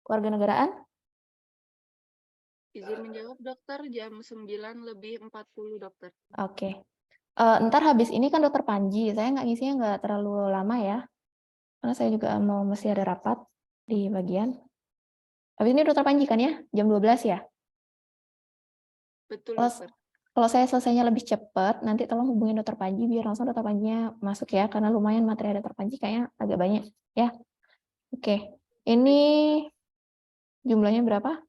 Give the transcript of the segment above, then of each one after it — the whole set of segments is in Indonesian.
Kewarganegaraan? Izin menjawab, dokter. Jam 9:40, dokter. Oke. Ntar habis ini kan dokter Panji, saya ngisinya nggak terlalu lama ya, karena saya juga mesti ada rapat di bagian. Habis ini dokter Panji kan ya, jam 12 ya? Betul, Kalau, dokter. kalau saya selesainya lebih cepat, nanti tolong hubungin dokter Panji biar langsung dokter Panjinya masuk ya, karena lumayan materi dokter Panji kayaknya agak banyak ya. Oke, ini jumlahnya berapa?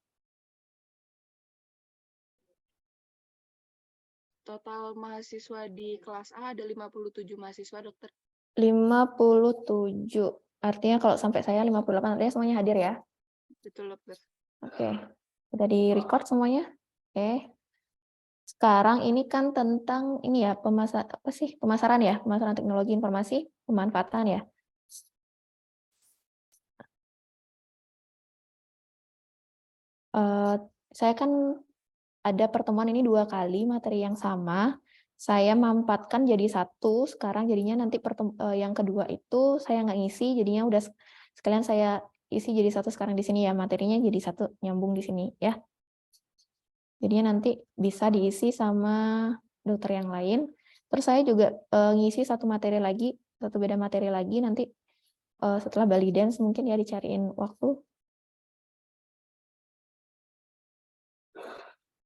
Total mahasiswa di kelas A ada 57 mahasiswa, dokter. 57. Artinya kalau sampai saya 58, artinya semuanya hadir ya? Betul, dokter. Oke, udah di record semuanya? Oke. Sekarang ini kan tentang ini ya, pemasaran ya, pemasaran teknologi informasi, pemanfaatan ya. Saya kan ada pertemuan ini 2 kali materi yang sama. Saya mampatkan jadi satu, sekarang jadinya nanti yang kedua itu saya nggak ngisi, jadinya udah sekalian saya isi jadi satu sekarang di sini ya, materinya jadi satu nyambung di sini ya. Jadinya nanti bisa diisi sama dokter yang lain. Terus saya juga ngisi satu beda materi lagi nanti setelah Bali Dance mungkin ya dicariin waktu.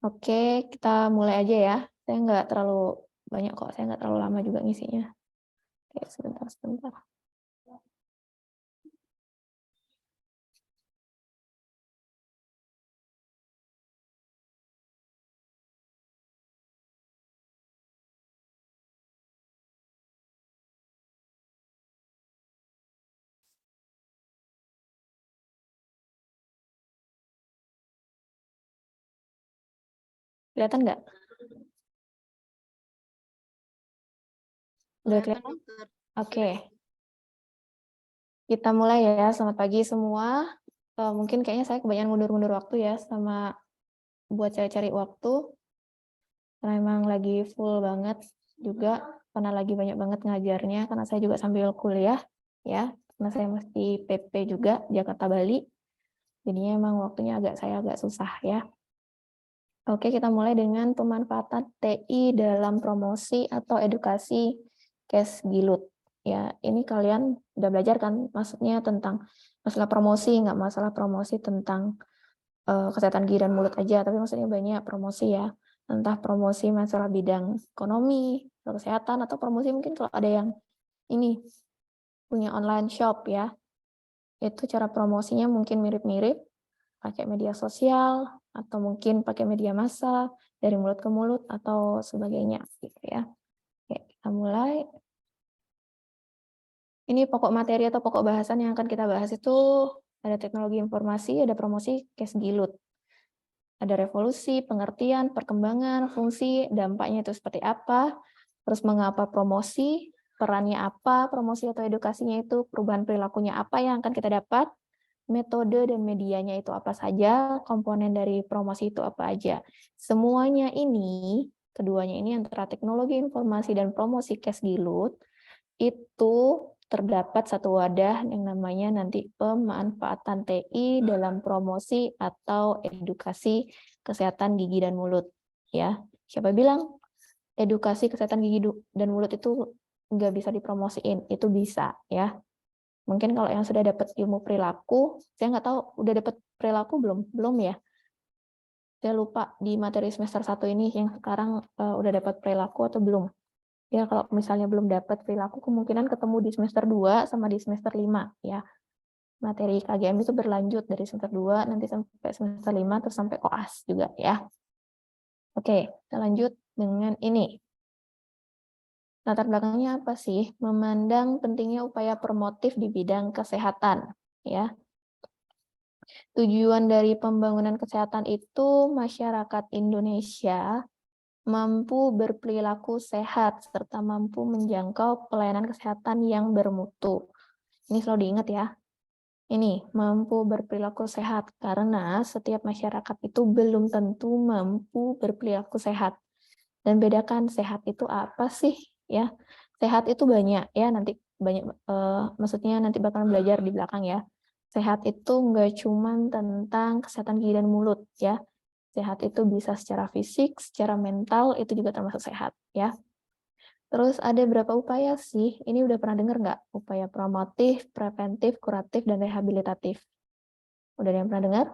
Oke, kita mulai aja ya. Saya nggak terlalu banyak kok, saya nggak terlalu lama juga ngisinya. Oke, sebentar. Kelihatan nggak? Udah Kelihatan, kelihatan? dokter. Oke. Kita mulai ya. Selamat pagi semua. Mungkin kayaknya saya kebanyakan mundur-mundur waktu ya, sama buat cari-cari waktu. Karena memang lagi full banget juga, karena lagi banyak banget ngajarnya, karena saya juga sambil kuliah ya, karena saya mesti PP juga, Jakarta Bali. Jadinya emang waktunya saya agak susah ya. Oke, kita mulai dengan pemanfaatan TI dalam promosi atau edukasi case Gilut. Ya, ini kalian udah belajar kan, maksudnya tentang masalah promosi, nggak masalah promosi tentang kesehatan gigi dan mulut aja, tapi maksudnya banyak promosi ya, entah promosi masalah bidang ekonomi, kesehatan, atau promosi mungkin kalau ada yang ini punya online shop ya, itu cara promosinya mungkin mirip-mirip, pakai media sosial, atau mungkin pakai media massa, dari mulut ke mulut, atau sebagainya, gitu ya. Oke, kita mulai. Ini pokok materi atau pokok bahasan yang akan kita bahas itu ada teknologi informasi, ada promosi, case Gilut. Ada revolusi, pengertian, perkembangan, fungsi, dampaknya itu seperti apa, terus mengapa promosi, perannya apa, promosi atau edukasinya itu, perubahan perilakunya apa yang akan kita dapat, metode dan medianya itu apa saja, komponen dari promosi itu apa aja. Semuanya ini, keduanya ini antara teknologi informasi dan promosi Case Gilut, itu terdapat satu wadah yang namanya nanti pemanfaatan TI dalam promosi atau edukasi kesehatan gigi dan mulut. Ya, siapa bilang edukasi kesehatan gigi dan mulut itu nggak bisa dipromosiin? Itu bisa ya. Mungkin kalau yang sudah dapat ilmu perilaku, saya nggak tahu udah dapat perilaku belum? Belum ya. Saya lupa di materi semester 1 ini yang sekarang udah dapat perilaku atau belum. Ya, kalau misalnya belum dapat perilaku, kemungkinan ketemu di semester 2 sama di semester 5 ya. Materi KGM itu berlanjut dari semester 2 nanti sampai semester 5 terus sampai koas juga ya. Oke, kita lanjut dengan ini. Latar belakangnya apa sih? Memandang pentingnya upaya promotif di bidang kesehatan ya. Tujuan dari pembangunan kesehatan itu masyarakat Indonesia mampu berperilaku sehat, serta mampu menjangkau pelayanan kesehatan yang bermutu. Ini selalu diingat ya. Ini, mampu berperilaku sehat, karena setiap masyarakat itu belum tentu mampu berperilaku sehat. Dan bedakan sehat itu apa sih? Ya, sehat itu banyak ya, nanti banyak, maksudnya nanti bakalan belajar di belakang ya. Sehat itu nggak cuman tentang kesehatan gigi dan mulut ya. Sehat itu bisa secara fisik, secara mental itu juga termasuk sehat ya. Terus ada berapa upaya sih? Ini udah pernah dengar nggak? Upaya promotif, preventif, kuratif, dan rehabilitatif. Udah ada yang pernah dengar?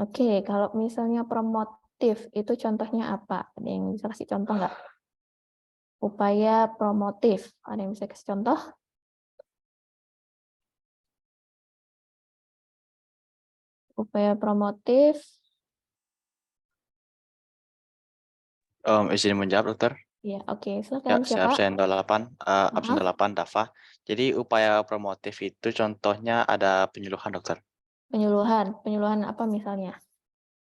Oke, kalau misalnya promotif itu contohnya apa? Ada yang bisa kasih contoh nggak? Upaya promotif, ada yang bisa kasih contoh? Upaya promotif, Izin menjawab, dokter. ya oke, Ya, silakan saya siapa? absen 28, absen Maaf, 8, Dafa. Jadi upaya promotif itu contohnya ada penyuluhan, dokter. penyuluhan apa misalnya?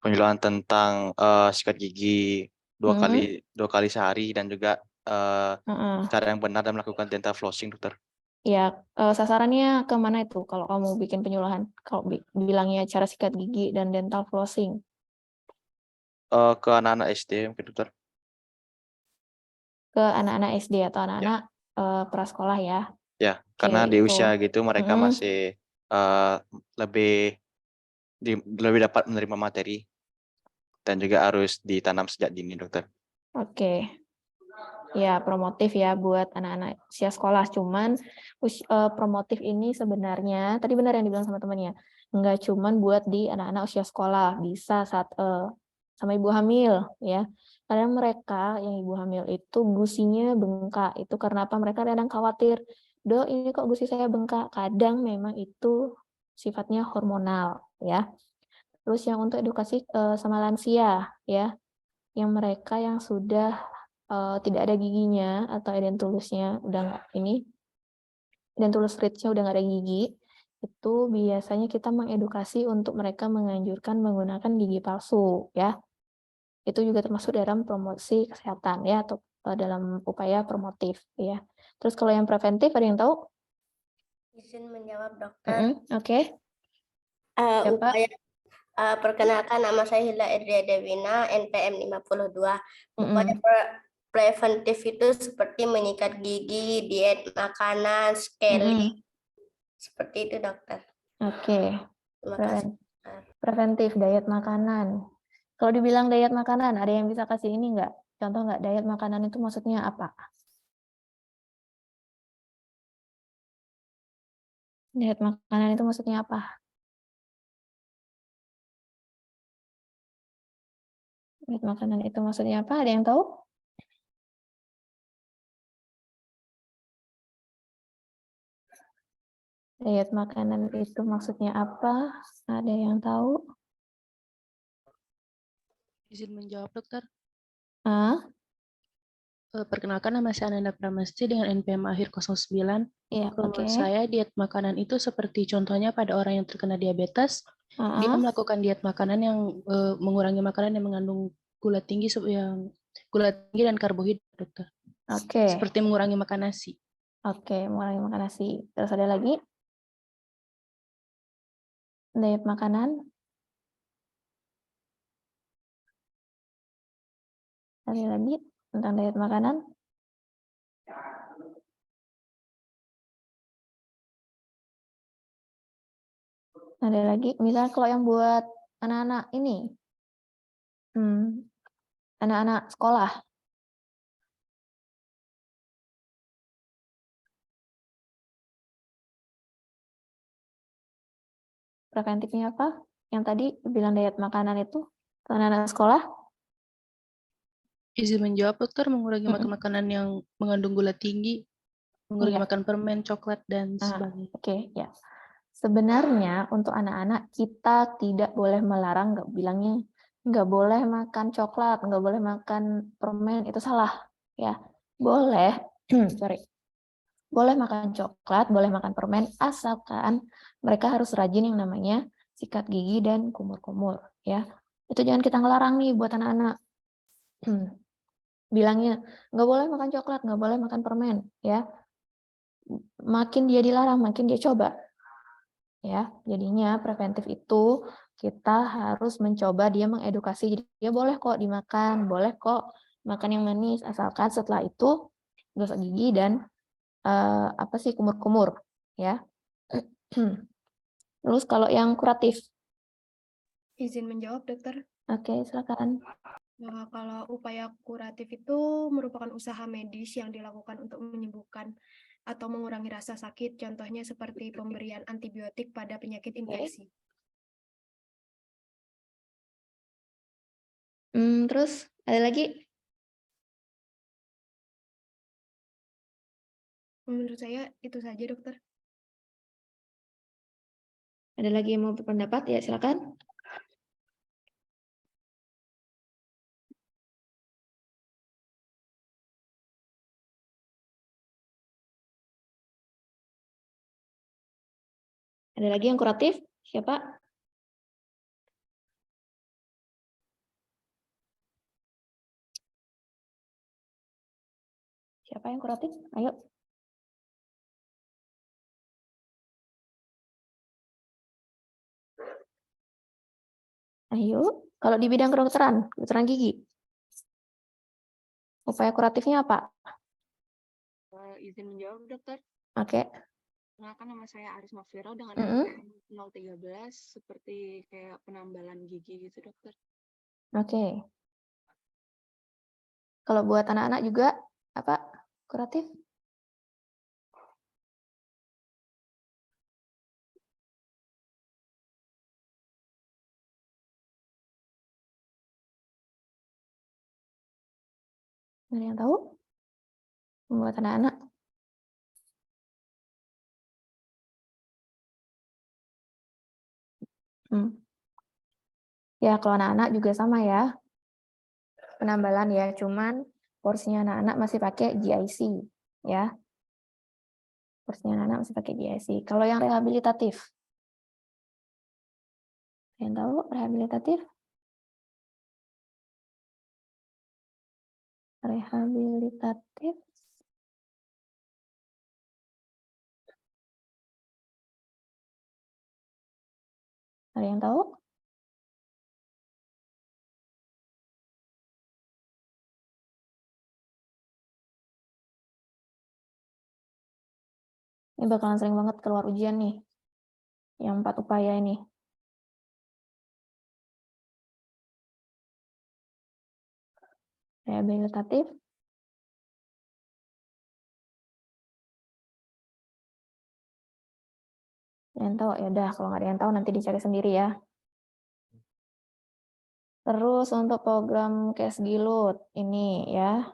Penyuluhan tentang sikat gigi Hmm, dua kali sehari dan juga heeh. cara yang benar dan melakukan dental flossing, dokter. Ya, sasarannya ke mana itu kalau kamu bikin penyuluhan? Kalau bilangnya cara sikat gigi dan dental flossing. Ke anak-anak SD mungkin, dokter. Ke anak-anak SD atau Ya, anak-anak prasekolah ya. ya, Oke, karena di itu. usia gitu mereka Mm-mm. masih lebih lebih dapat menerima materi dan juga harus ditanam sejak dini, dokter. Oke, ya promotif ya buat anak-anak usia sekolah. Cuman promotif ini sebenarnya, tadi benar yang dibilang sama temannya, nggak cuman buat di anak-anak usia sekolah, bisa saat sama ibu hamil ya. Kadang mereka yang ibu hamil itu gusinya bengkak. Itu karena apa? Mereka kadang khawatir, "Dok, ini kok gusi saya bengkak?" Kadang memang itu sifatnya hormonal ya. Terus yang untuk edukasi sama lansia ya, yang mereka yang sudah tidak ada giginya atau edentulusnya udah nggak ini, edentulus ridge-nya udah nggak ada gigi, itu biasanya kita mengedukasi untuk mereka menganjurkan menggunakan gigi palsu ya. Itu juga termasuk dalam promosi kesehatan ya, atau dalam upaya promotif ya. Terus kalau yang preventif ada yang tahu? Izin menjawab, dokter. Oke. Siapa? Upaya perkenalkan, nama saya Hila Edria Dewina, NPM 52. Upaya preventif itu seperti menyikat gigi, diet makanan, scaling, seperti itu, dokter. Oke. Terima kasih. Preventif, diet makanan. Kalau dibilang diet makanan, ada yang bisa kasih ini nggak? Contoh nggak, diet makanan itu maksudnya apa? Diet makanan itu maksudnya apa? Diet makanan itu maksudnya apa? Ada yang tahu? Diet makanan itu maksudnya apa? Ada yang tahu? Izin menjawab, dokter. Ah, Perkenalkan, nama saya Ananda Pramesti dengan NPM akhir 09. iya, Kalau oke. menurut saya, diet makanan itu seperti contohnya pada orang yang terkena diabetes, dia Ah, melakukan diet makanan yang mengurangi makanan yang mengandung gula tinggi dan karbohidrat, dokter. oke. Seperti mengurangi makan nasi. Oke, mulai makan nasi. Terus ada lagi? Diet makanan? Ada lagi tentang diet makanan? Ada lagi? Misalnya kalau yang buat anak-anak ini, anak-anak sekolah, preventifnya apa? Yang tadi bilang diet makanan itu anak-anak sekolah? Izin menjawab, dokter, mengurangi makan makanan yang mengandung gula tinggi, mengurangi Iya. makan permen, coklat, dan Ah, sebagainya. oke, ya. Sebenarnya untuk anak-anak kita tidak boleh melarang, nggak bilangnya nggak boleh makan coklat, nggak boleh makan permen, itu salah ya. Boleh, sorry, boleh makan coklat, boleh makan permen, asalkan mereka harus rajin yang namanya sikat gigi dan kumur-kumur ya. Itu jangan kita ngelarang nih buat anak-anak. Bilangnya nggak boleh makan coklat, nggak boleh makan permen ya. Makin dia dilarang, makin dia coba. Ya, jadinya preventif itu kita harus mencoba dia mengedukasi. Jadi dia boleh kok dimakan, boleh kok makan yang manis, asalkan setelah itu gosok gigi dan apa sih kumur-kumur, ya. Terus kalau yang kuratif, Izin menjawab, Dokter. oke silakan. Nah, kalau upaya kuratif itu merupakan usaha medis yang dilakukan untuk menyembuhkan atau mengurangi rasa sakit, contohnya seperti pemberian antibiotik pada penyakit infeksi. Terus ada lagi? Menurut saya itu saja, Dokter. Ada lagi yang mau berpendapat? Ya silakan. Ada lagi yang kuratif? Siapa? Siapa yang kuratif? Ayo. Ayo. Kalau di bidang kedokteran gigi, upaya kuratifnya apa? Izin menjawab, Dokter. Oke. Kenalkan, nama saya Aris Mafiro dengan Mm-mm. NPM 013, seperti kayak penambalan gigi gitu, Dokter. Oke. Kalau buat anak-anak juga apa? Kuratif? Ada yang tahu? Buat anak-anak? Ya, kalau anak-anak juga sama ya. Penambalan ya, cuman porsinya anak-anak masih pakai GIC ya. Porsinya anak-anak masih pakai GIC. Kalau yang rehabilitatif? Yang tahu rehabilitatif? Rehabilitatif. Ada yang tahu? Ini bakalan sering banget keluar ujian nih. Yang 4 upaya ini. Rehabilitatif. Yang tahu ya udah, kalau nggak ada yang tahu nanti dicari sendiri ya. Terus untuk program Kesgilut ini ya.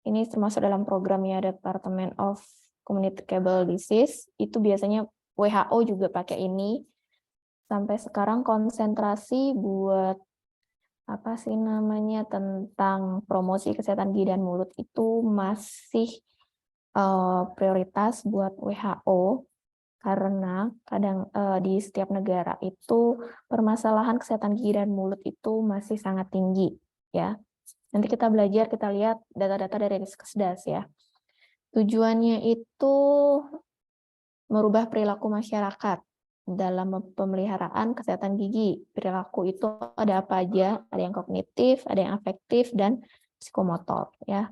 Ini termasuk dalam programnya Department of Communicable Disease. Itu biasanya WHO juga pakai ini. Sampai sekarang konsentrasi buat apa sih namanya tentang promosi kesehatan gigi dan mulut itu masih prioritas buat WHO. Karena kadang di setiap negara itu permasalahan kesehatan gigi dan mulut itu masih sangat tinggi ya. Nanti kita belajar, kita lihat data-data dari Riskesdas ya. Tujuannya itu merubah perilaku masyarakat dalam pemeliharaan kesehatan gigi. Perilaku itu ada apa aja? Ada yang kognitif, ada yang afektif dan psikomotor ya.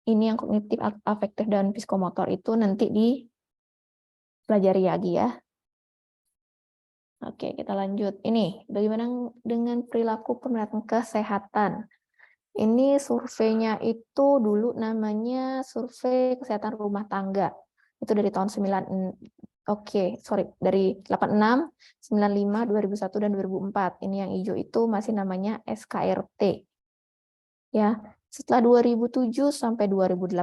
Ini yang kognitif, afektif dan psikomotor itu nanti dipelajari lagi ya. Oke, kita lanjut. Ini bagaimana dengan perilaku pemeliharahan kesehatan? Ini surveinya itu dulu namanya survei kesehatan rumah tangga. Itu dari tahun dari 86, 95, 2001 dan 2004. Ini yang hijau itu masih namanya SKRT. Ya, setelah 2007 sampai 2018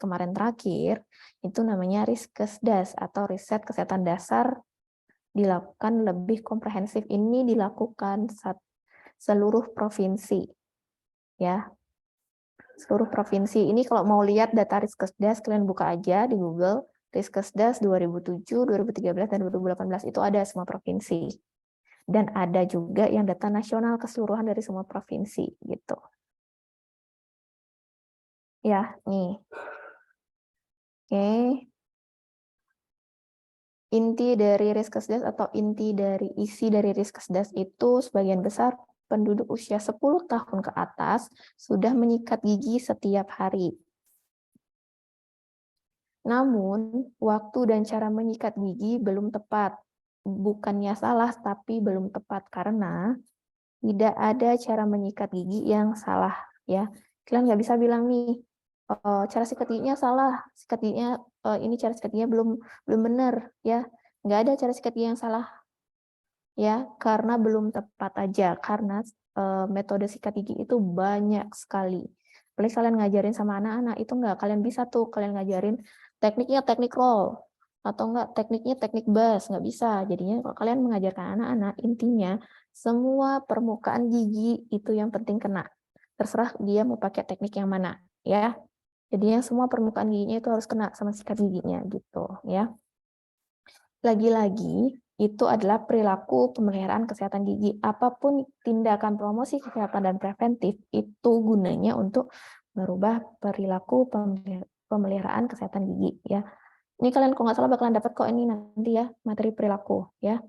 kemarin terakhir, itu namanya Riskesdas atau riset kesehatan dasar dilakukan lebih komprehensif. Ini dilakukan seluruh provinsi. Ya, seluruh provinsi. Ini kalau mau lihat data Riskesdas, kalian buka aja di Google, Riskesdas 2007, 2013, dan 2018, itu ada semua provinsi. Dan ada juga yang data nasional keseluruhan dari semua provinsi. Gitu. Ya, nih. Oke. Inti dari Riskesdas atau inti dari isi dari Riskesdas itu sebagian besar penduduk usia 10 tahun ke atas sudah menyikat gigi setiap hari. Namun, waktu dan cara menyikat gigi belum tepat. bukannya salah, tapi belum tepat karena tidak ada cara menyikat gigi yang salah, ya. Kalian nggak bisa bilang nih, cara sikat giginya salah, sikat giginya ini cara sikat giginya belum benar, ya. Nggak ada cara sikat gigi yang salah, ya, karena belum tepat aja, karena metode sikat gigi itu banyak sekali. Apalagi kalian ngajarin sama anak-anak, itu nggak kalian bisa tuh, kalian ngajarin tekniknya teknik roll, atau enggak tekniknya teknik bus, nggak bisa. Jadinya kalau kalian mengajarkan anak-anak, intinya semua permukaan gigi itu yang penting kena. Terserah dia mau pakai teknik yang mana, ya. Jadinya semua permukaan giginya itu harus kena sama sikat giginya gitu, ya. Lagi-lagi, itu adalah perilaku pemeliharaan kesehatan gigi. Apapun tindakan promosi kesehatan dan preventif, itu gunanya untuk merubah perilaku pemeliharaan kesehatan gigi. Ya, ini kalian kalau nggak salah bakalan dapat kok ini nanti ya, materi perilaku. Ya,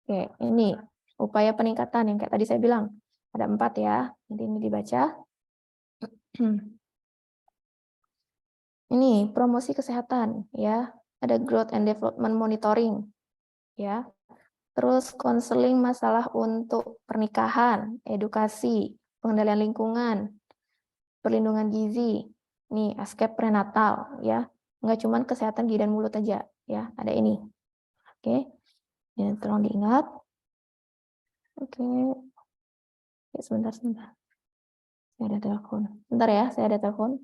oke, ini upaya peningkatan yang kayak tadi saya bilang. Ada 4 ya, nanti ini dibaca. Ini promosi kesehatan ya, ada growth and development monitoring ya. Terus konseling masalah untuk pernikahan, edukasi, pengendalian lingkungan, perlindungan gizi. Nih, aspek prenatal ya. Enggak cuma kesehatan gigi dan mulut aja ya, ada ini. Oke. Ya, tolong diingat. Oke. Ya, sebentar. Saya ada telepon. Bentar ya, saya ada telepon.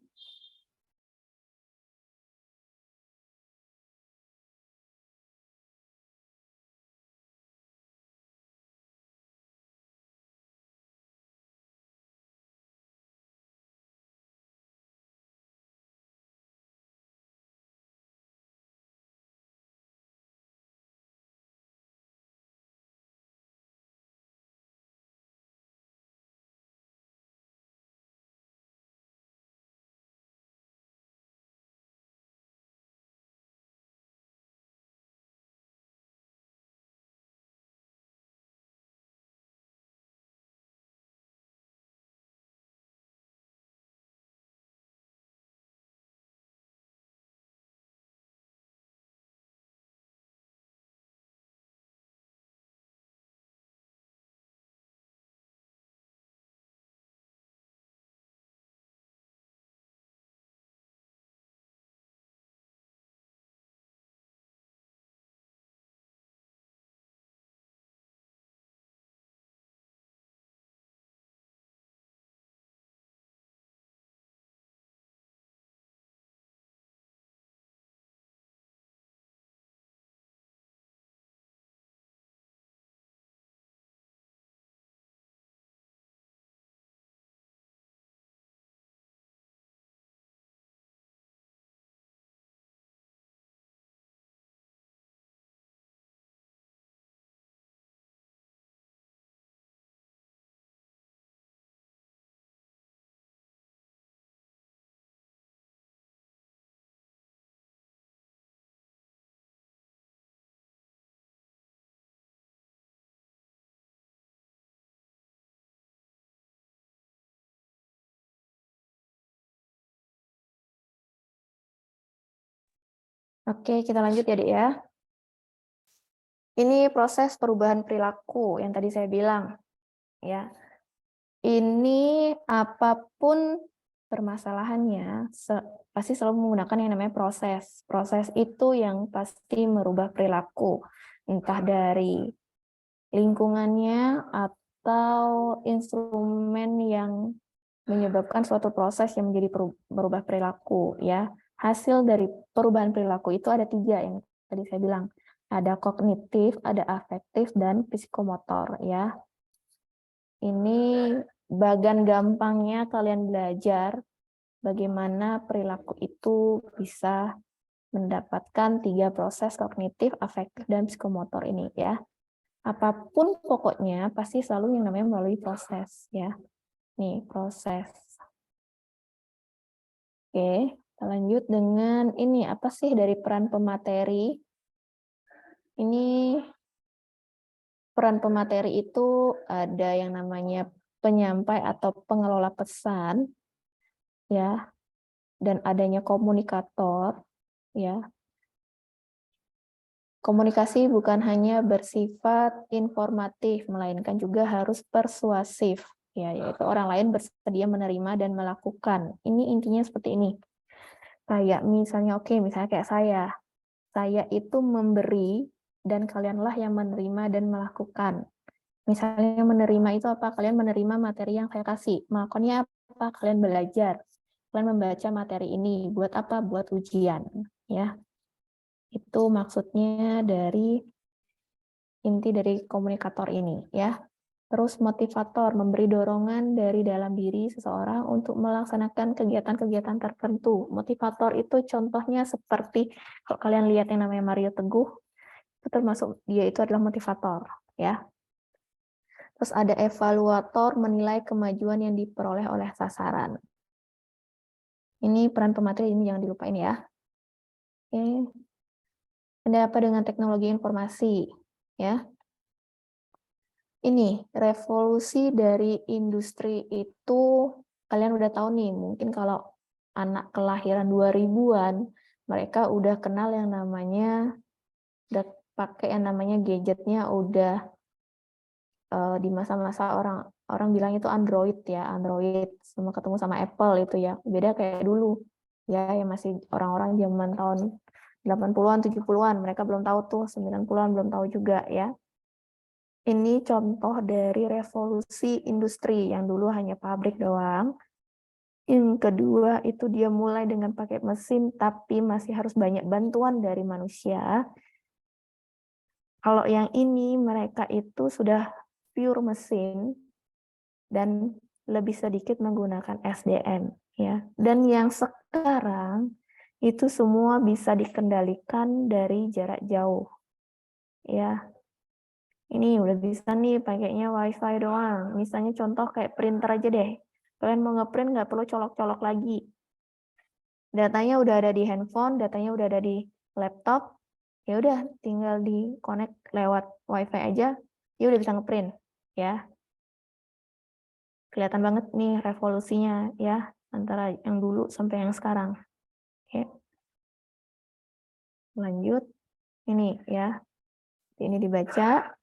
Oke, kita lanjut ya, Dik ya. Ini proses perubahan perilaku yang tadi saya bilang, ya. Ini apapun permasalahannya, pasti selalu menggunakan yang namanya proses. Proses itu yang pasti merubah perilaku, entah dari lingkungannya atau instrumen yang menyebabkan suatu proses yang menjadi merubah perilaku, ya. Hasil dari perubahan perilaku itu ada 3 yang tadi saya bilang. Ada kognitif, ada afektif, dan psikomotor, ya. Ini bagan gampangnya kalian belajar bagaimana perilaku itu bisa mendapatkan 3 proses kognitif, afektif, dan psikomotor ini, ya. Apapun pokoknya pasti selalu yang namanya melalui proses, ya. Nih, proses. Oke, kita lanjut dengan ini, apa sih dari peran pemateri? Ini peran pemateri itu ada yang namanya penyampai atau pengelola pesan, ya, dan adanya komunikator, ya. Komunikasi bukan hanya bersifat informatif, melainkan juga harus persuasif, ya, yaitu orang lain bersedia menerima dan melakukan. Ini intinya seperti ini. Kayak misalnya, misalnya kayak saya itu memberi dan kalianlah yang menerima dan melakukan. Misalnya menerima itu apa? Kalian menerima materi yang saya kasih. Melakukannya apa? Kalian belajar. Kalian membaca materi ini. Buat apa? Buat ujian, ya. Itu maksudnya dari inti dari komunikator ini, ya. Terus motivator, memberi dorongan dari dalam diri seseorang untuk melaksanakan kegiatan-kegiatan tertentu. Motivator itu contohnya seperti, kalau kalian lihat yang namanya Mario Teguh, itu termasuk dia itu adalah motivator, ya. Terus ada evaluator, menilai kemajuan yang diperoleh oleh sasaran. Ini peran pemateri, ini jangan dilupain ya. Oke. Ada apa dengan teknologi informasi? Ya. Ini, revolusi dari industri itu, kalian udah tahu nih, mungkin kalau anak kelahiran 2000-an, mereka udah kenal yang namanya, udah pakai yang namanya gadgetnya, udah di masa-masa orang bilang itu Android ya, Android, sama ketemu sama Apple itu ya, beda kayak dulu, ya, yang masih orang-orang zaman tahun 80-an, 70-an, mereka belum tahu tuh, 90-an belum tahu juga ya. Ini contoh dari revolusi industri yang dulu hanya pabrik doang. Yang kedua itu dia mulai dengan pakai mesin tapi masih harus banyak bantuan dari manusia. Kalau yang ini mereka itu sudah pure mesin dan lebih sedikit menggunakan SDM ya. Dan yang sekarang itu semua bisa dikendalikan dari jarak jauh. Ya. Ini udah bisa nih pakainya WiFi doang. Misalnya contoh kayak printer aja deh. Kalian mau ngeprint nggak perlu colok-colok lagi. Datanya udah ada di handphone, datanya udah ada di laptop. Ya udah, tinggal di connect lewat WiFi aja, ya udah bisa ngeprint, ya. Kelihatan banget nih revolusinya ya antara yang dulu sampai yang sekarang. Oke. Lanjut. Ini ya. Ini dibaca.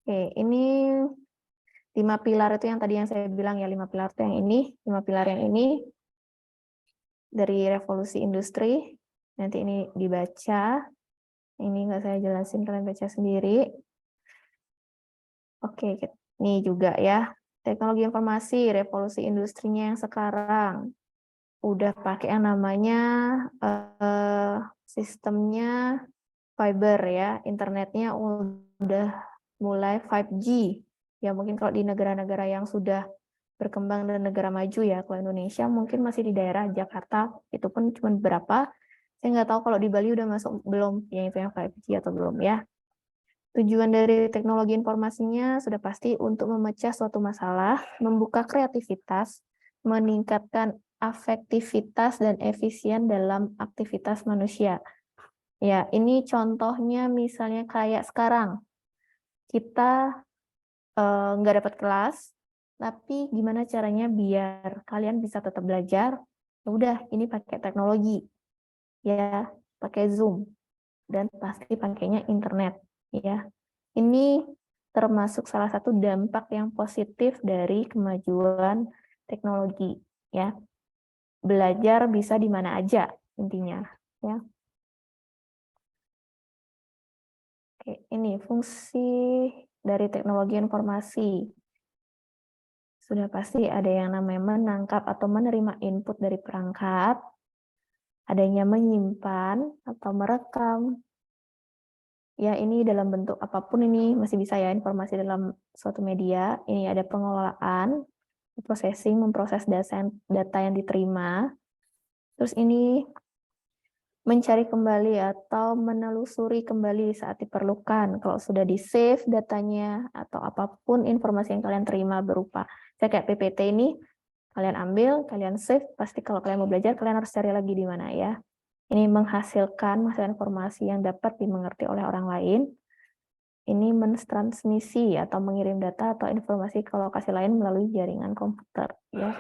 Oke, ini 5 pilar itu yang tadi yang saya bilang ya, 5 pilar itu yang ini, 5 pilar yang ini dari revolusi industri. Nanti ini dibaca. Ini nggak saya jelasin, kalian baca sendiri. Oke, ini juga ya. Teknologi informasi, revolusi industrinya yang sekarang. Udah pakai yang namanya sistemnya fiber ya, internetnya udah mulai 5G. Ya mungkin kalau di negara-negara yang sudah berkembang dan negara maju ya, kalau Indonesia mungkin masih di daerah Jakarta, itu pun cuma berapa. Saya nggak tahu kalau di Bali udah masuk belum, yang itu yang 5G atau belum ya. Tujuan dari teknologi informasinya sudah pasti untuk memecah suatu masalah, membuka kreativitas, meningkatkan afektivitas dan efisien dalam aktivitas manusia. Ya, ini contohnya misalnya kayak sekarang, kita nggak dapat kelas, tapi gimana caranya biar kalian bisa tetap belajar? Ya udah, ini pakai teknologi, ya, pakai Zoom, dan pasti pakainya internet, ya. Ini termasuk salah satu dampak yang positif dari kemajuan teknologi, ya. Belajar bisa di mana aja intinya, ya. Oke, ini fungsi dari teknologi informasi. Sudah pasti ada yang namanya menangkap atau menerima input dari perangkat, adanya menyimpan atau merekam. Ya, ini dalam bentuk apapun ini masih bisa ya, informasi dalam suatu media. Ini ada pengelolaan, processing, memproses data yang diterima. Terus ini mencari kembali atau menelusuri kembali saat diperlukan. Kalau sudah di-save datanya atau apapun informasi yang kalian terima berupa, saya kayak PPT ini, kalian ambil, kalian save, pasti kalau kalian mau belajar, kalian harus cari lagi di mana ya. Ini menghasilkan informasi yang dapat dimengerti oleh orang lain. Ini mentransmisi atau mengirim data atau informasi ke lokasi lain melalui jaringan komputer ya.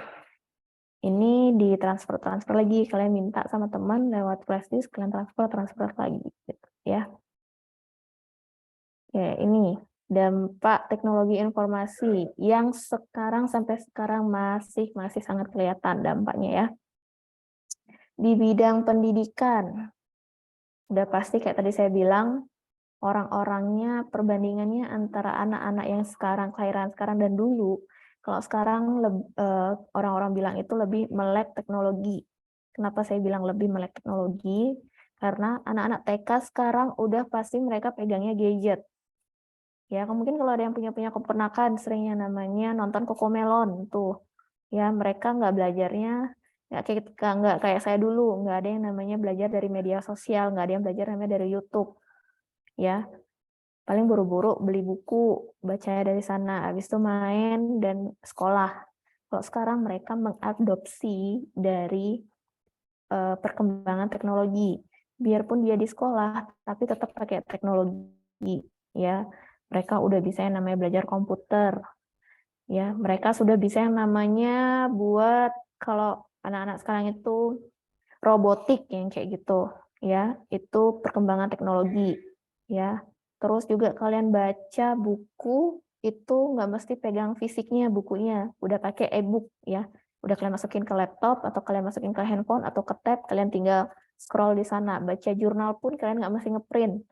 Ini ditransfer lagi, kalian minta sama teman lewat flash disk, kalian transfer lagi gitu. ya. Oke, ini dampak teknologi informasi yang sampai sekarang masih sangat kelihatan dampaknya ya. Di bidang pendidikan, udah pasti kayak tadi saya bilang, orang-orangnya perbandingannya antara anak-anak yang sekarang, kelahiran sekarang dan dulu, kalau sekarang orang-orang bilang itu lebih melek teknologi. Kenapa saya bilang lebih melek teknologi? Karena anak-anak TK sekarang udah pasti mereka pegangnya gadget. Ya, mungkin kalau ada yang punya keponakan, seringnya namanya nonton Cocomelon tuh. Ya, mereka nggak belajarnya nggak kayak saya dulu, nggak ada yang namanya belajar dari media sosial, nggak ada yang belajar namanya dari YouTube. Ya, paling buru-buru beli buku, bacanya dari sana, habis itu main dan sekolah. Kalau sekarang mereka mengadopsi dari perkembangan teknologi. Biarpun dia di sekolah, tapi tetap pakai teknologi. Ya, mereka udah bisa yang namanya belajar komputer. Ya, mereka sudah bisa yang namanya buat kalau anak-anak sekarang itu robotik yang kayak gitu. Ya, itu perkembangan teknologi. Ya, terus juga kalian baca buku itu nggak mesti pegang fisiknya bukunya, udah pakai e-book ya. Udah kalian masukin ke laptop atau kalian masukin ke handphone atau ke tab, kalian tinggal scroll di sana. Baca jurnal pun kalian nggak mesti ngeprint,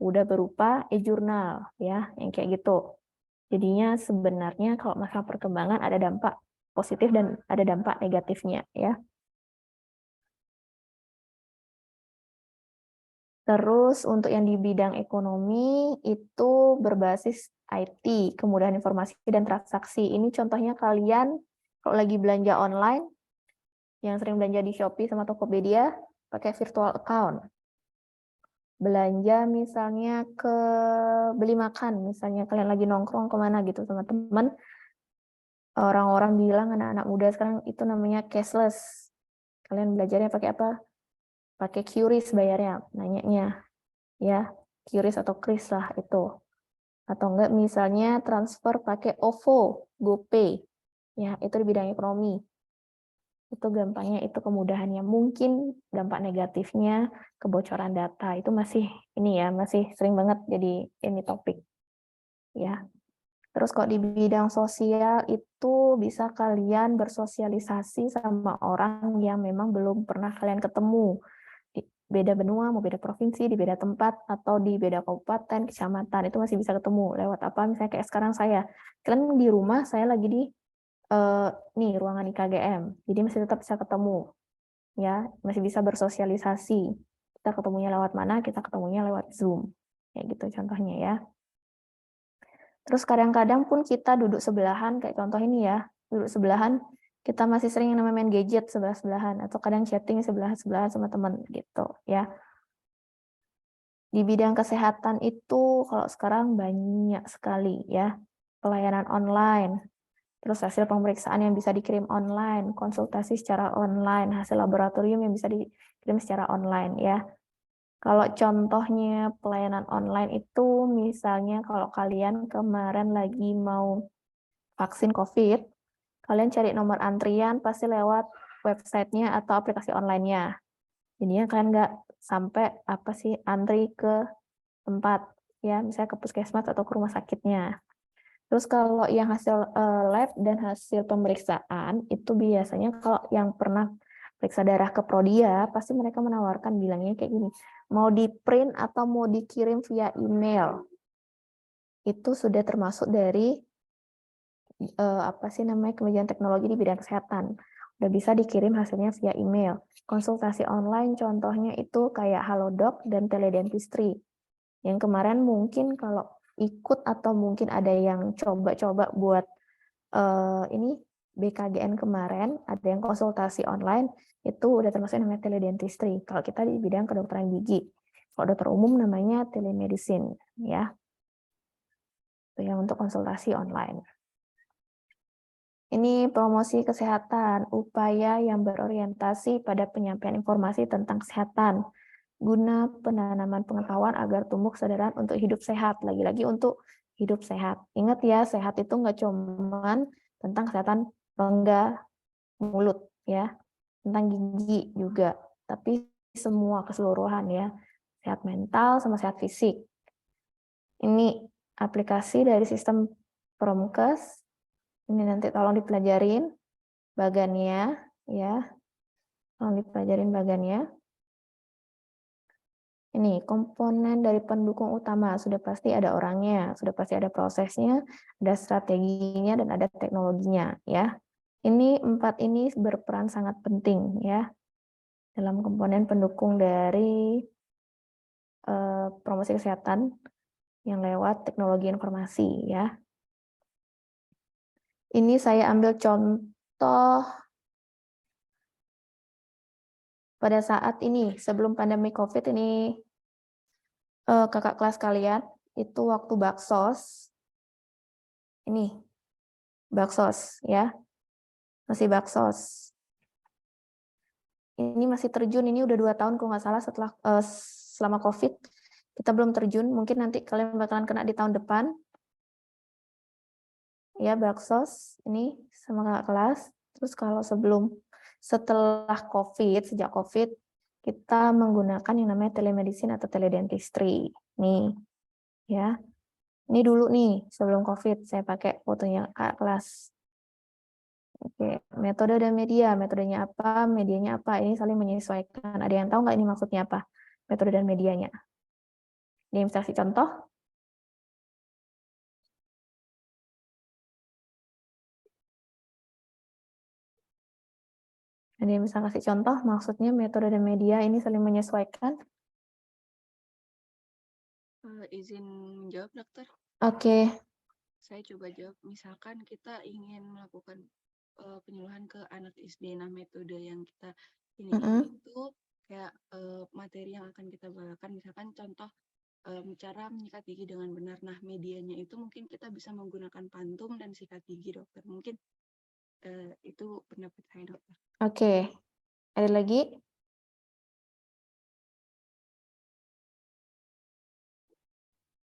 udah berupa e-jurnal ya, yang kayak gitu. Jadinya sebenarnya kalau masalah perkembangan ada dampak positif dan ada dampak negatifnya ya. Terus untuk yang di bidang ekonomi itu berbasis IT, kemudahan informasi dan transaksi. Ini contohnya kalian kalau lagi belanja online, yang sering belanja di Shopee sama Tokopedia, pakai virtual account. Belanja misalnya ke beli makan, misalnya kalian lagi nongkrong kemana gitu sama teman, orang-orang bilang anak-anak muda sekarang itu namanya cashless. Kalian belajarnya pakai apa? Pakai QRIS bayarnya, nanyanya. Ya, QRIS atau KRIS lah itu. Atau enggak misalnya transfer pakai OVO, GoPay. Ya, itu di bidang ekonomi. Itu gampangnya, itu kemudahannya. Mungkin dampak negatifnya kebocoran data. Itu masih ini ya, masih sering banget jadi ini topik. Ya. Terus kalau di bidang sosial itu bisa kalian bersosialisasi sama orang yang memang belum pernah kalian ketemu. Di beda benua, mau beda provinsi, di beda tempat, atau di beda kabupaten, kecamatan, itu masih bisa ketemu. Lewat apa? Misalnya kayak sekarang saya. Kalian di rumah, saya lagi di nih ruangan IKGM. Jadi masih tetap bisa ketemu. Ya, masih bisa bersosialisasi. Kita ketemunya lewat mana? Kita ketemunya lewat Zoom. Kayak gitu contohnya ya. Terus kadang-kadang pun kita duduk sebelahan, kayak contoh ini ya, duduk sebelahan, kita masih sering yang namanya main gadget sebelah-sebelahan, atau kadang chatting sebelah-sebelahan sama teman gitu ya. Di bidang kesehatan itu kalau sekarang banyak sekali ya, pelayanan online, terus hasil pemeriksaan yang bisa dikirim online, konsultasi secara online, hasil laboratorium yang bisa dikirim secara online ya. Kalau contohnya pelayanan online itu misalnya kalau kalian kemarin lagi mau vaksin COVID, kalian cari nomor antrian pasti lewat websitenya atau aplikasi online-nya. Jadinya kalian nggak sampai antri ke tempat ya, misalnya ke puskesmas atau ke rumah sakitnya. Terus kalau yang hasil lab dan hasil pemeriksaan itu biasanya kalau yang pernah periksa darah ke Prodia, pasti mereka menawarkan bilangnya kayak gini, mau di print atau mau dikirim via email. Itu sudah termasuk dari kemajuan teknologi di bidang kesehatan. Udah bisa dikirim hasilnya via email. Konsultasi online contohnya itu kayak Halodoc dan teledentistry. Yang kemarin mungkin kalau ikut atau mungkin ada yang coba-coba buat ini BKGN kemarin, ada yang konsultasi online, itu udah termasuk namanya teledentistry. Kalau kita di bidang kedokteran gigi. Kalau dokter umum namanya telemedicine. Ya. Itu yang untuk konsultasi online. Ini promosi kesehatan, upaya yang berorientasi pada penyampaian informasi tentang kesehatan, guna penanaman pengetahuan agar tumbuh kesadaran untuk hidup sehat. Lagi-lagi untuk hidup sehat. Ingat ya, sehat itu nggak cuman tentang kesehatan rongga mulut ya, tentang gigi juga, tapi semua keseluruhan ya. sehat mental sama sehat fisik. Ini aplikasi dari sistem Promkes. Ini nanti tolong dipelajarin bagannya, ya. Tolong dipelajarin bagannya. Ini komponen dari pendukung utama, sudah pasti ada orangnya, sudah pasti ada prosesnya, ada strateginya, dan ada teknologinya, ya. Ini 4 ini berperan sangat penting, ya, dalam komponen pendukung dari promosi kesehatan yang lewat teknologi informasi, ya. Ini saya ambil contoh pada saat ini, sebelum pandemi COVID ini, kakak kelas kalian, itu waktu Baksos, ini, Baksos, ya, masih Baksos. Ini masih terjun, ini udah 2 tahun kalau nggak salah setelah selama COVID, kita belum terjun, mungkin nanti kalian bakalan kena di tahun depan. Ya, Baksos, ini sama kakak kelas. Terus kalau setelah COVID, sejak COVID, kita menggunakan yang namanya telemedicine atau teledentistry. Nih, ya. Ini dulu nih, sebelum COVID, saya pakai fotonya kakak kelas. Oke, metode dan media. Metodenya apa, medianya apa, ini saling menyesuaikan. Ada yang tahu nggak ini maksudnya apa? Metode dan medianya. Ini bisa kasih contoh. Ada yang bisa kasih contoh, maksudnya metode dan media ini saling menyesuaikan. Izin menjawab, dokter. Oke, Saya coba jawab. Misalkan kita ingin melakukan penyuluhan ke anak SD, nah metode yang kita ini itu kayak materi yang akan kita bawakan, misalkan contoh cara menyikat gigi dengan benar. Nah, medianya itu mungkin kita bisa menggunakan pantum dan sikat gigi, dokter. Mungkin itu pendapat saya, dokter. oke. Ada lagi?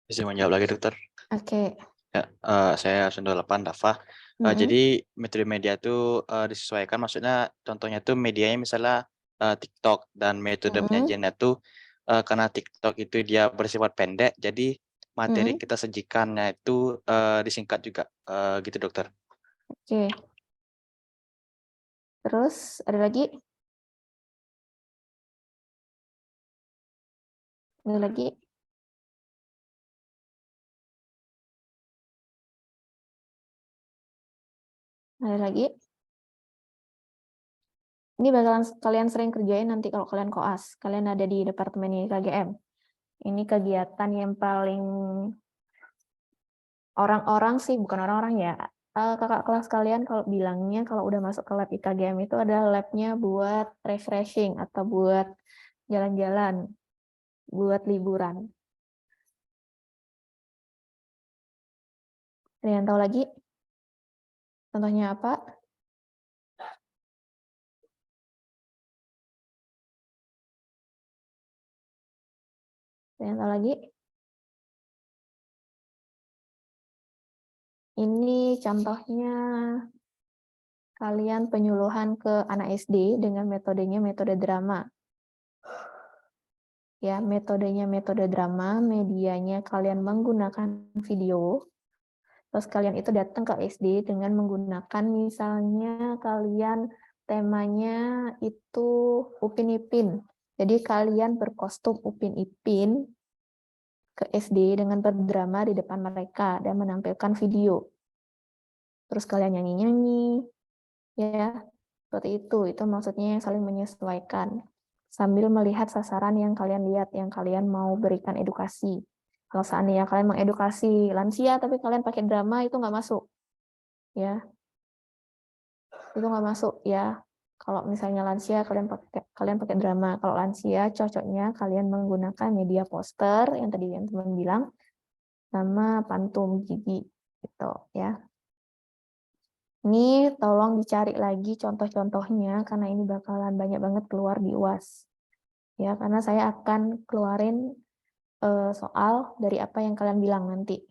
Bisa menjawab lagi, dokter. Oke. Ya, saya 8 Dafa. Jadi metode media itu disesuaikan, maksudnya contohnya itu medianya misalnya TikTok, dan metode penyajiannya itu karena TikTok itu dia bersifat pendek, jadi materi kita sajikannya itu disingkat juga, gitu, dokter. Oke. Terus ada lagi? Ada lagi? Ada lagi? Ini bakalan kalian sering kerjain nanti kalau kalian koas. Kalian ada di departemen KGM. Ini kegiatan yang paling orang-orang sih, bukan orang-orang ya. Kakak kelas kalian kalau bilangnya kalau udah masuk ke lab IKGM itu ada labnya buat refreshing atau buat jalan-jalan, buat liburan. Ada yang tahu lagi? Contohnya apa? Ada yang tahu lagi? Ini contohnya kalian penyuluhan ke anak SD dengan metodenya metode drama. Ya, metodenya metode drama, medianya kalian menggunakan video. Terus kalian itu datang ke SD dengan menggunakan misalnya kalian temanya itu Upin Ipin. Jadi kalian berkostum Upin Ipin ke SD dengan berdrama di depan mereka dan menampilkan video. Terus kalian nyanyi-nyanyi, ya, seperti itu. Itu maksudnya yang saling menyesuaikan. Sambil melihat sasaran yang kalian lihat, yang kalian mau berikan edukasi. Kalau seandainya kalian mengedukasi lansia, tapi kalian pakai drama, itu nggak masuk. Ya, itu nggak masuk ya. Kalau misalnya lansia, kalian pakai drama. Kalau lansia, cocoknya kalian menggunakan media poster, yang tadi yang teman bilang, sama pantum gigi, gitu ya. Ini tolong dicari lagi contoh-contohnya, karena ini bakalan banyak banget keluar di UAS. Ya, karena saya akan keluarin soal dari apa yang kalian bilang nanti.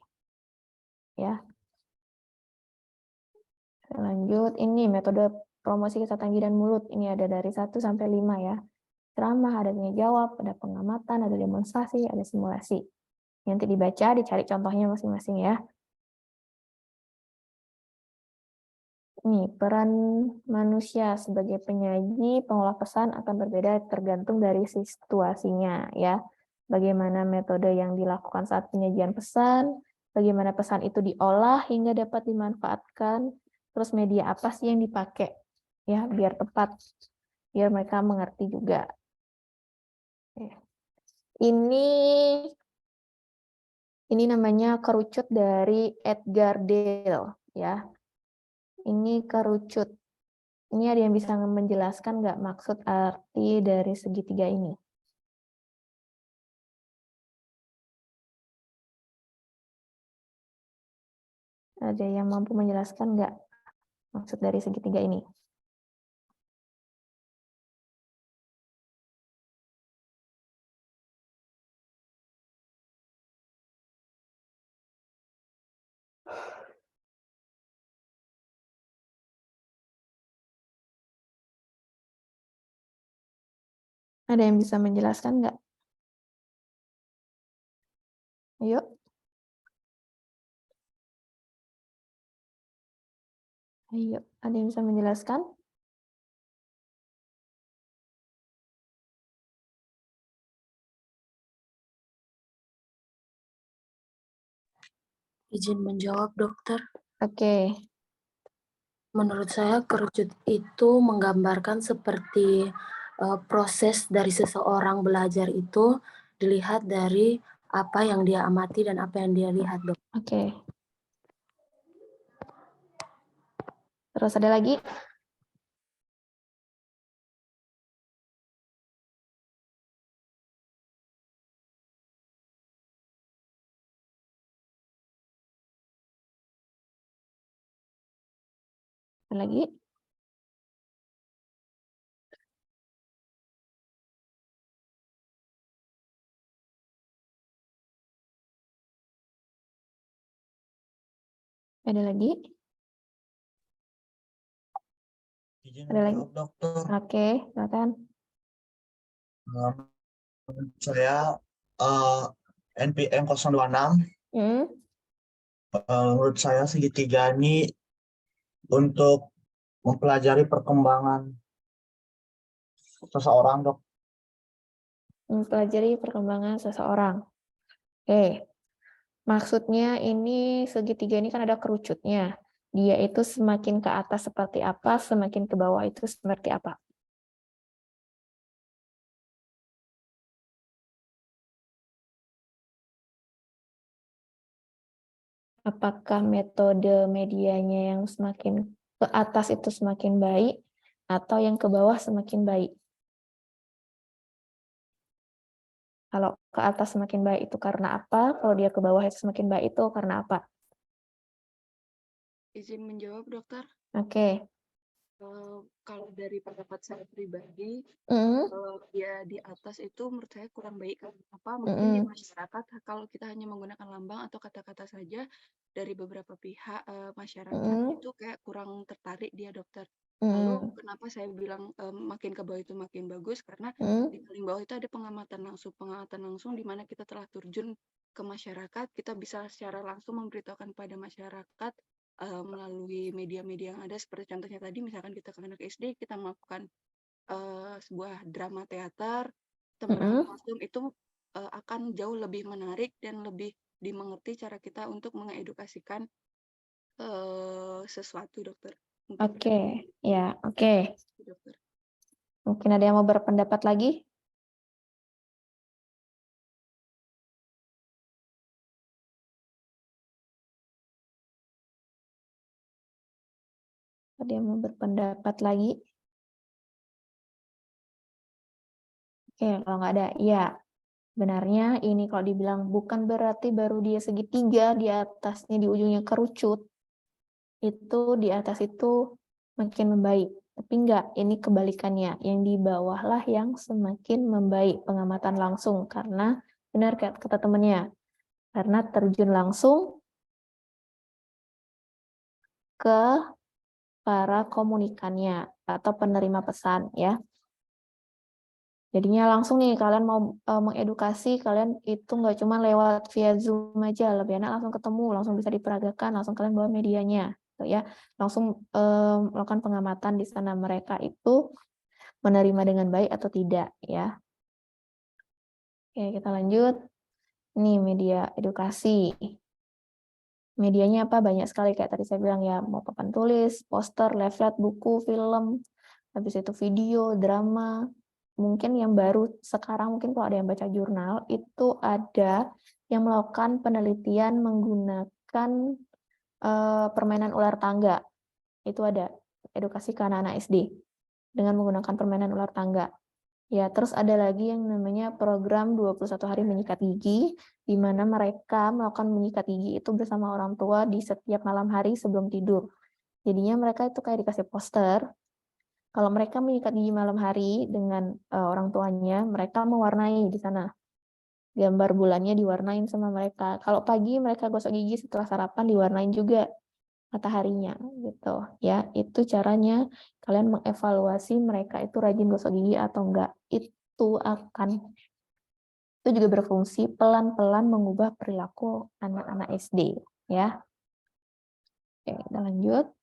Ya. Lanjut, ini metode promosi kesehatan gigi dan mulut. Ini ada dari 1 sampai 5 ya. ceramah, ada tanya jawab, ada pengamatan, ada demonstrasi, ada simulasi. Nanti dibaca, dicari contohnya masing-masing ya. Nih, peran manusia sebagai penyaji, pengolah pesan akan berbeda tergantung dari situasinya ya. Bagaimana metode yang dilakukan saat penyajian pesan, bagaimana pesan itu diolah hingga dapat dimanfaatkan, terus media apa sih yang dipakai ya biar tepat, biar mereka mengerti juga. Ini namanya kerucut dari Edgar Dale ya. Ini kerucut. Ini ada yang bisa menjelaskan nggak maksud arti dari segitiga ini? Ada yang mampu menjelaskan nggak maksud dari segitiga ini? Ada yang bisa menjelaskan nggak? Ayo. Ayo, ada yang bisa menjelaskan? Izin menjawab, dokter. Oke. Menurut saya kerucut itu menggambarkan seperti proses dari seseorang belajar itu dilihat dari apa yang dia amati dan apa yang dia lihat, dok. Oke. Terus ada lagi? Ada lagi? Ada lagi? Ada lagi? Dokter. Oke, silakan. Saya NPM 026. Menurut saya segitiga ini untuk mempelajari perkembangan seseorang, dok. Mempelajari perkembangan seseorang. Oke. Maksudnya ini segitiga ini kan ada kerucutnya. Dia itu semakin ke atas seperti apa, semakin ke bawah itu seperti apa. Apakah metode medianya yang semakin ke atas itu semakin baik, atau yang ke bawah semakin baik? Kalau ke atas semakin baik itu karena apa? Kalau dia ke bawah itu semakin baik itu karena apa? Izin menjawab, dokter. Oke. Kalau dari pendapat saya pribadi, dia di atas itu menurut saya kurang baik. Karena apa? Mungkin di masyarakat kalau kita hanya menggunakan lambang atau kata-kata saja, dari beberapa pihak masyarakat itu kayak kurang tertarik dia, dokter. Lalu kenapa saya bilang makin ke bawah itu makin bagus? Karena di paling bawah itu ada pengamatan langsung di mana kita telah terjun ke masyarakat, kita bisa secara langsung memberitahukan pada masyarakat melalui media-media yang ada, seperti contohnya tadi misalkan kita ke anak SD, kita melakukan sebuah drama teater, kita kostum itu akan jauh lebih menarik dan lebih dimengerti cara kita untuk mengedukasikan sesuatu, dokter. Oke, ya, oke. Dokter. Mungkin ada yang mau berpendapat lagi? Ada yang mau berpendapat lagi? Oke, kalau nggak ada, ya. Benarnya ini kalau dibilang bukan berarti baru dia segitiga, di atasnya di ujungnya kerucut, itu di atas itu makin membaik. Tapi enggak, ini kebalikannya. Yang di bawah lah yang semakin membaik pengamatan langsung. Karena, benar kata temannya, karena terjun langsung ke para komunikannya atau penerima pesan ya. Jadinya langsung nih kalian mau mengedukasi, kalian itu nggak cuma lewat via Zoom aja, lebih enak langsung ketemu, langsung bisa diperagakan, langsung kalian bawa medianya, gitu ya. Langsung melakukan pengamatan di sana mereka itu menerima dengan baik atau tidak, ya. Oke, kita lanjut. Ini media edukasi. Medianya apa? Banyak sekali kayak tadi saya bilang ya, mau papan tulis, poster, leaflet, buku, film, habis itu video, drama. Mungkin yang baru sekarang, mungkin kalau ada yang baca jurnal, itu ada yang melakukan penelitian menggunakan permainan ular tangga. Itu ada edukasi ke anak-anak SD dengan menggunakan permainan ular tangga. Ya, terus ada lagi yang namanya program 21 hari menyikat gigi, di mana mereka melakukan menyikat gigi itu bersama orang tua di setiap malam hari sebelum tidur. Jadinya mereka itu kayak dikasih poster. Kalau mereka menyikat gigi malam hari dengan orang tuanya, mereka mewarnai di sana. Gambar bulannya diwarnain sama mereka. Kalau pagi mereka gosok gigi setelah sarapan diwarnain juga mataharinya gitu ya. Itu caranya kalian mengevaluasi mereka itu rajin gosok gigi atau enggak. Itu juga berfungsi pelan-pelan mengubah perilaku anak-anak SD ya. Oke, kita lanjut.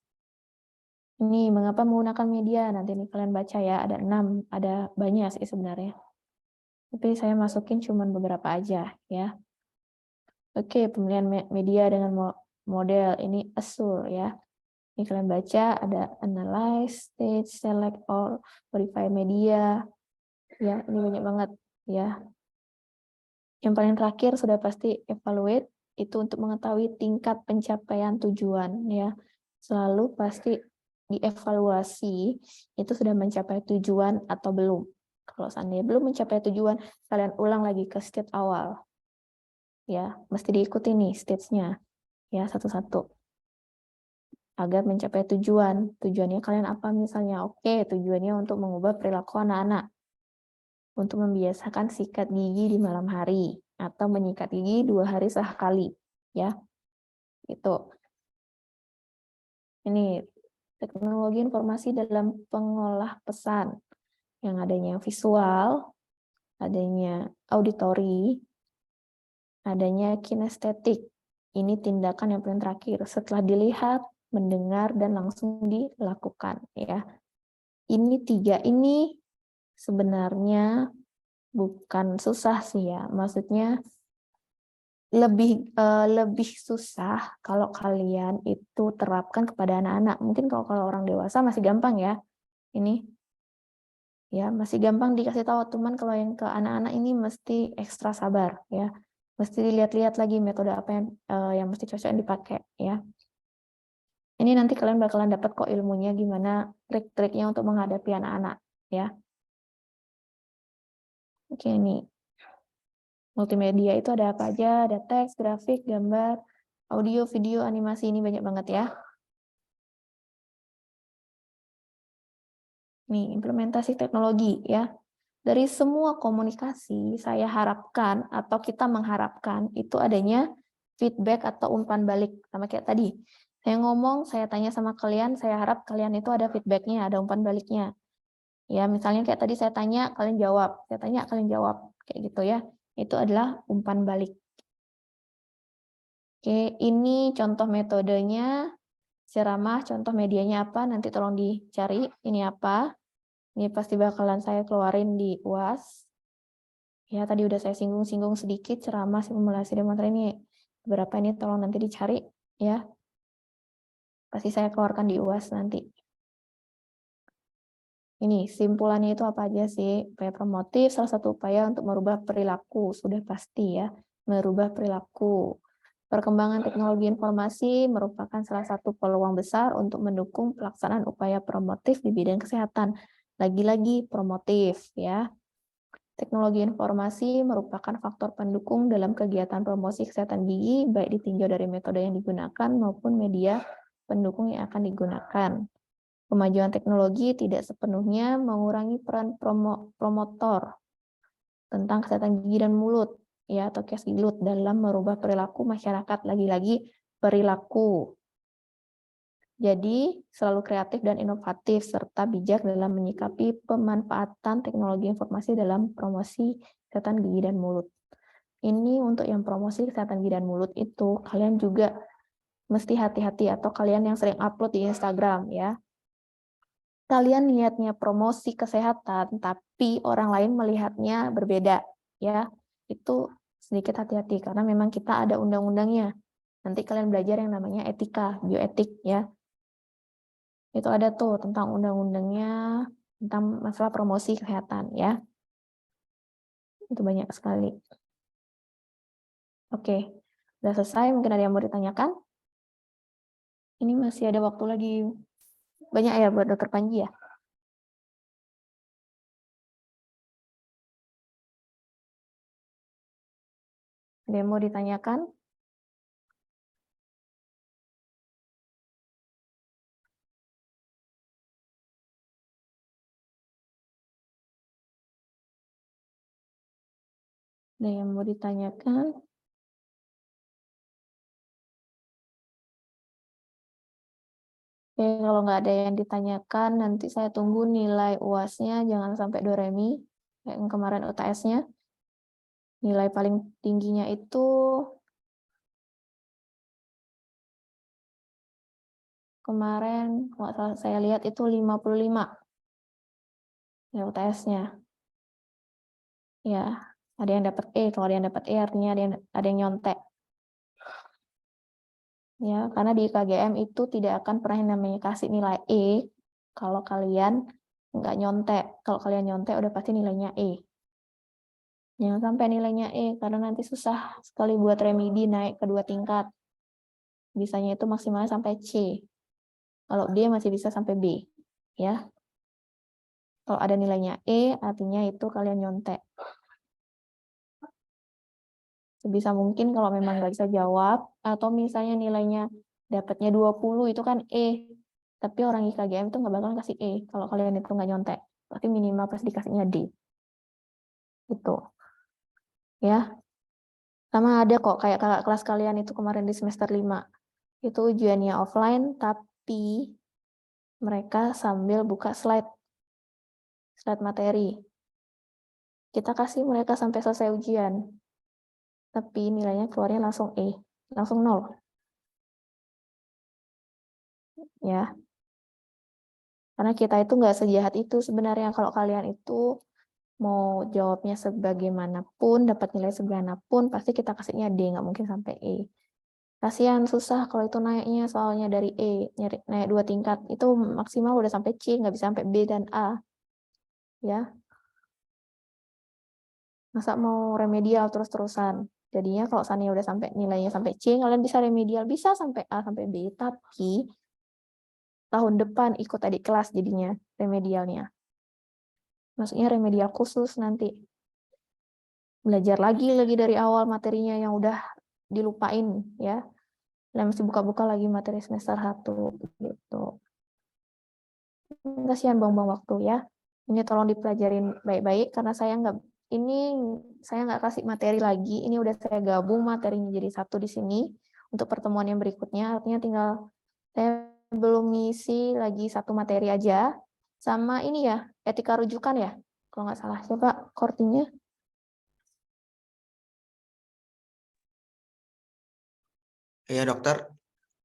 Ini mengapa menggunakan media? Nanti nih kalian baca ya, ada 6, ada banyak sih sebenarnya. Tapi saya masukin cuma beberapa aja ya. Oke, pemilihan media dengan model ini Azure ya. Ini kalian baca ada analyze, stage, select, or verify media. Ya, ini banyak banget ya. Yang paling terakhir sudah pasti evaluate, itu untuk mengetahui tingkat pencapaian tujuan ya. Selalu pasti dievaluasi itu sudah mencapai tujuan atau belum. Kalau seandainya belum mencapai tujuan, kalian ulang lagi ke stage awal. Ya, mesti diikuti nih stage-nya ya satu-satu. Agar mencapai tujuan. Tujuannya kalian apa misalnya? Oke, tujuannya untuk mengubah perilaku anak-anak. Untuk membiasakan sikat gigi di malam hari atau menyikat gigi 2 hari sekali ya. Itu. Ini teknologi informasi dalam pengolah pesan yang adanya visual, adanya auditory, adanya kinestetik. Ini tindakan yang paling terakhir setelah dilihat, mendengar dan langsung dilakukan ya. Ini 3 ini sebenarnya bukan susah sih ya. Maksudnya lebih susah kalau kalian itu terapkan kepada anak-anak. Mungkin kalau orang dewasa masih gampang ya. Ini ya masih gampang dikasih tahu, teman kalau yang ke anak-anak ini mesti ekstra sabar ya. Mesti dilihat-lihat lagi metode apa yang mesti cocok dipakai ya. Ini nanti kalian bakalan dapat kok ilmunya gimana trik-triknya untuk menghadapi anak-anak ya. Oke, ini multimedia itu ada apa aja? Ada teks, grafik, gambar, audio, video, animasi, ini banyak banget ya. Nih, implementasi teknologi ya. Dari semua komunikasi, saya harapkan atau kita mengharapkan itu adanya feedback atau umpan balik. Sama kayak tadi. Saya ngomong, saya tanya sama kalian, saya harap kalian itu ada feedbacknya, ada umpan baliknya. Ya, misalnya kayak tadi saya tanya, kalian jawab. Saya tanya, kalian jawab. Kayak gitu ya. Itu adalah umpan balik. Oke, ini contoh metodenya. Ceramah, contoh medianya apa, nanti tolong dicari. Ini apa. Ini pasti bakalan saya keluarin di UAS. Ya, tadi udah saya singgung-singgung sedikit, ceramah, simulasi, demonstrasi ini. Beberapa ini tolong nanti dicari. Ya, pasti saya keluarkan di UAS nanti. Ini, simpulannya itu apa aja sih? Upaya promotif, salah satu upaya untuk merubah perilaku. Sudah pasti ya, merubah perilaku. Perkembangan teknologi informasi merupakan salah satu peluang besar untuk mendukung pelaksanaan upaya promotif di bidang kesehatan. Lagi-lagi promotif ya. Teknologi informasi merupakan faktor pendukung dalam kegiatan promosi kesehatan gigi, baik ditinjau dari metode yang digunakan maupun media pendukung yang akan digunakan. Kemajuan teknologi tidak sepenuhnya mengurangi peran promotor tentang kesehatan gigi dan mulut, ya, atau kes gilut dalam merubah perilaku masyarakat. Lagi-lagi perilaku. Jadi, selalu kreatif dan inovatif, serta bijak dalam menyikapi pemanfaatan teknologi informasi dalam promosi kesehatan gigi dan mulut. Ini untuk yang promosi kesehatan gigi dan mulut itu, kalian juga mesti hati-hati, atau kalian yang sering upload di Instagram ya. Kalian niatnya promosi kesehatan, tapi orang lain melihatnya berbeda ya. Itu sedikit hati-hati, karena memang kita ada undang-undangnya. Nanti kalian belajar yang namanya etika, bioetik ya. Itu ada tuh tentang undang-undangnya, tentang masalah promosi kesehatan ya. Itu banyak sekali. Oke, udah selesai, mungkin ada yang mau ditanyakan? Ini masih ada waktu lagi banyak ya buat Dokter Panji ya? Ada yang mau ditanyakan? Ada yang mau ditanyakan? Oke, kalau nggak ada yang ditanyakan, nanti saya tunggu nilai UAS-nya, jangan sampai doremi, kayak yang kemarin UTS-nya. Nilai paling tingginya itu kemarin, kalau saya lihat itu 55 ya UTS-nya. Ya, ada yang dapat E, kalau ada yang dapat E artinya ada yang nyontek. Ya, karena di KGM itu tidak akan pernah yang namanya kasih nilai E kalau kalian nggak nyontek. Kalau kalian nyontek udah pasti nilainya E. Jangan sampai nilainya E, karena nanti susah sekali buat remedi naik ke 2 tingkat. Bisanya itu maksimalnya sampai C. Kalau D masih bisa sampai B. Ya. Kalau ada nilainya E, artinya itu kalian nyontek. Sebisa mungkin kalau memang nggak bisa jawab, atau misalnya nilainya dapatnya 20, itu kan E. Tapi orang IKGM itu nggak bakalan kasih E, kalau kalian itu nggak nyontek. Tapi minimal pasti dikasihnya D. Gitu. Ya. Sama ada kok, kayak kakak kelas kalian itu kemarin di semester 5. Itu ujiannya offline, tapi mereka sambil buka slide materi. Kita kasih mereka sampai selesai ujian. Tapi nilainya keluarnya langsung E, langsung 0. Ya. Karena kita itu nggak sejahat itu sebenarnya. Kalau kalian itu mau jawabnya sebagaimanapun, dapat nilai sebagimanapun, pasti kita kasihnya D, nggak mungkin sampai E. Kasihan, susah kalau itu naiknya, soalnya dari E, naik 2 tingkat, itu maksimal udah sampai C, nggak bisa sampai B dan A. Ya. Masa mau remedial terus-terusan? Jadinya kalau seandainya udah sampai nilainya sampai C, kalian bisa remedial, bisa sampai A sampai B, tapi tahun depan ikut adik kelas jadinya remedialnya. Maksudnya remedial khusus nanti. Belajar lagi dari awal materinya yang udah dilupain ya. Dan mesti buka-buka lagi materi semester 1 gitu. Kasihan buang-buang waktu ya. Ini tolong dipelajarin baik-baik karena saya nggak kasih materi lagi. Ini udah saya gabung materinya jadi satu di sini untuk pertemuan yang berikutnya. Artinya tinggal saya belum ngisi lagi satu materi aja. Sama ini ya, etika rujukan ya. Kalau nggak salah, siapa kortinya? Iya dokter,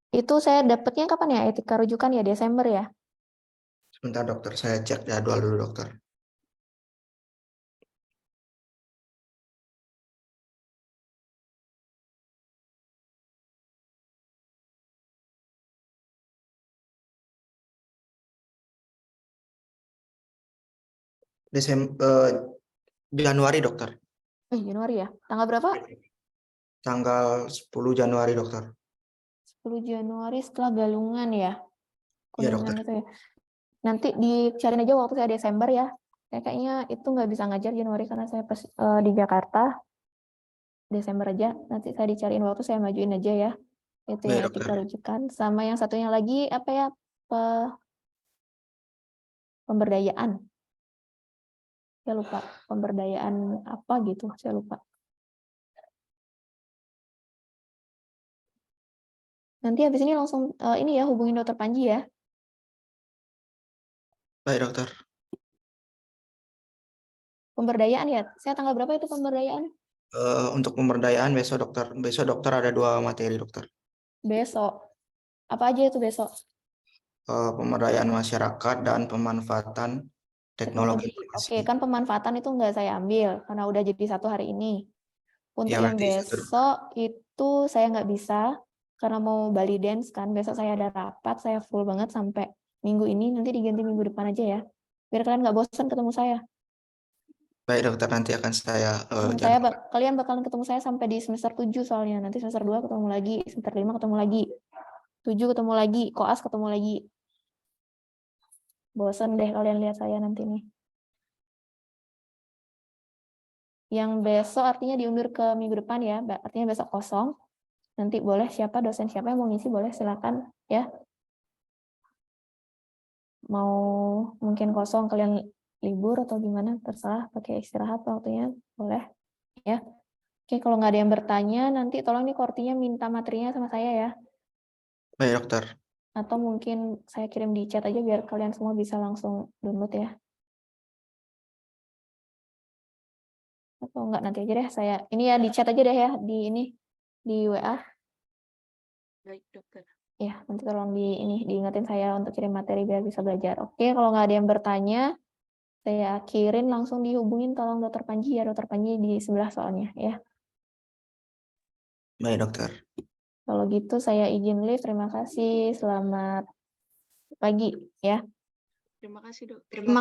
Itu saya dapatnya kapan ya, etika rujukan ya, Desember ya? sebentar dokter, saya cek jadwal dulu dokter. Januari dokter. Januari ya? Tanggal berapa? Tanggal 10 Januari dokter. 10 Januari setelah galungan ya? Iya dokter. Kuningan itu ya. Nanti dicariin aja waktu saya Desember ya. Kayaknya itu nggak bisa ngajar Januari karena saya di Jakarta. Desember aja. Nanti saya dicariin waktu, saya majuin aja ya. Itu Iya yang dokter. etika rujukan. Sama yang satunya lagi apa ya? Pemberdayaan. Saya lupa. Pemberdayaan apa gitu. Saya lupa. Nanti habis ini langsung ini ya hubungin Dokter Panji ya. Baik, dokter. Pemberdayaan ya. Saya tanggal berapa itu pemberdayaan? Untuk pemberdayaan besok, dokter. Besok, dokter, ada 2 materi, dokter. Besok. Apa aja itu besok? Pemberdayaan masyarakat dan pemanfaatan teknologi informasi. Oke, kan pemanfaatan itu nggak saya ambil karena udah jadi 1 hari ini. Untuk Ya, yang berarti satu, dokter. besok itu saya nggak bisa karena mau Bali Dance kan. Besok saya ada rapat, saya full banget sampai minggu ini. Nanti diganti minggu depan aja ya. Biar kalian nggak bosan ketemu saya. Baik, dokter, nanti akan saya Kalian bakalan ketemu saya sampai di semester 7 soalnya. Nanti semester 2 ketemu lagi, semester 5 ketemu lagi. 7 ketemu lagi, koas ketemu lagi. Bosan deh kalian lihat saya nanti nih. Yang besok artinya diundur ke minggu depan ya, artinya besok kosong. Nanti boleh dosen siapa yang mau ngisi boleh silakan ya. Mau mungkin kosong kalian libur atau gimana terserah, pakai istirahat waktunya boleh ya. Oke, kalau nggak ada yang bertanya nanti tolong nih Kortinya minta materinya sama saya ya. Baik, dokter. Atau mungkin saya kirim di chat aja biar kalian semua bisa langsung download ya. Atau enggak nanti aja deh saya ini ya di chat aja deh ya di WA. Baik, dokter. Ya, nanti tolong diingetin saya untuk kirim materi biar bisa belajar. Oke, kalau nggak ada yang bertanya, saya akhirin langsung dihubungin tolong Dokter Panji ya, Dokter Panji di sebelah soalnya ya. Baik, dokter. Kalau gitu saya izin live, terima kasih, selamat pagi ya. Terima kasih, dok. Terima kasih.